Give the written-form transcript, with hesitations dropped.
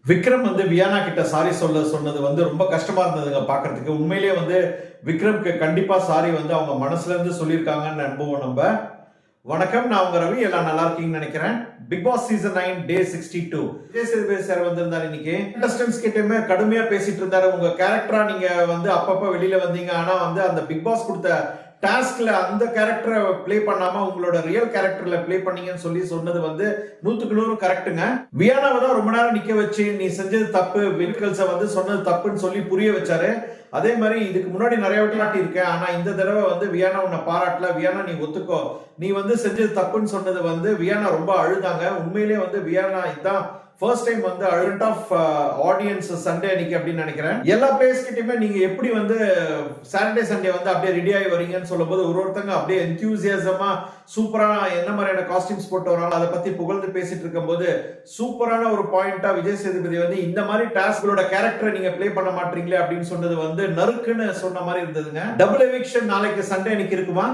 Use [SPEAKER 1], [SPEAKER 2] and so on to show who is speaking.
[SPEAKER 1] விக்ரம் வந்து வியானா கிட்ட சாரி சொன்னது வந்து ரொம்ப கஷ்டமா இருந்ததுங்க பாக்குறதுக்கு. உண்மையிலேயே வந்து விக்ரம்க்கு கண்டிப்பா சாரி வந்து அவங்க மனசுல இருந்து சொல்லியிருக்காங்கன்னு நம்புவோம் நம்ம. வணக்கம், நான் உங்க ரவி. எல்லாம் நல்லா இருக்கீங்கன்னு நினைக்கிறேன். பிக் பாஸ் சீசன் 9 டே 62 விஜய் சேதுபதி சார் வந்திருந்தாரு. இன்னைக்கு கண்டஸ்டன்ஸ் கிட்டயுமே கடுமையா பேசிட்டு இருந்தாரு. உங்க கேரக்டரா நீங்க வந்து அப்பப்ப வெளியில வந்தீங்க, ஆனா வந்து அந்த பிக் பாஸ் கொடுத்த டாஸ்க்ல அந்த கேரக்டரை பிளே பண்ணாம உங்களோட ரியல் கேரக்டர்ல பிளே பண்ணீங்கன்னு சொன்னது வந்து 100% கரெக்டுங்க. வியானாவை தான் ரொம்ப நேரம் நிக்க வச்சு நீ செஞ்சது தப்பு, வில்கல்ஸ வந்து சொன்னது தப்புன்னு சொல்லி புரிய வச்சாரு. அதே மாதிரி இதுக்கு முன்னாடி நிறைய வாட்டி காட்டியிருக்கேன், ஆனா இந்த தடவை வந்து வியானா உன்னை பாராட்டல. வியானா நீ ஒத்துக்கோ, நீ வந்து செஞ்சது தப்புன்னு சொன்னது வந்து வியானா ரொம்ப அழுதாங்க. உண்மையிலேயே வந்து வியானா இதான் ஃபர்ஸ்ட் டைம் வந்து அல்ட் ஆஃப் ஆடியன்ஸ் சண்டே அன்னைக்கு அப்படின்னு நினைக்கிறேன். எல்லா பிளேயர்ஸ் கிட்டயுமே நீங்க எப்படி வந்து சாட்டர்டே சண்டே வந்து அப்படியே ரெடி ஆகி வரீங்கன்னு சொல்லும்போது ஒருத்தங்க அப்படியே என்தூசியாசமா சூப்பரா என்ன மாதிரியான காஸ்டியூம்ஸ் போட்டு வராங்க அதை பத்தி புகழ்ந்து பேசிட்டு இருக்கும்போது சூப்பரான ஒரு பாயிண்டா விஜய் சேதுபதி வந்து இந்த மாதிரி டாஸ்களோட கேரக்டரை நீங்க பிளே பண்ண மாட்டீங்களே அப்படின்னு சொன்னது வந்து நறுக்குன்னு சொன்ன மாதிரி இருந்ததுங்க. டபுள் எவிக்ஷன் நாளைக்கு சண்டே அன்னைக்கு இருக்குமா?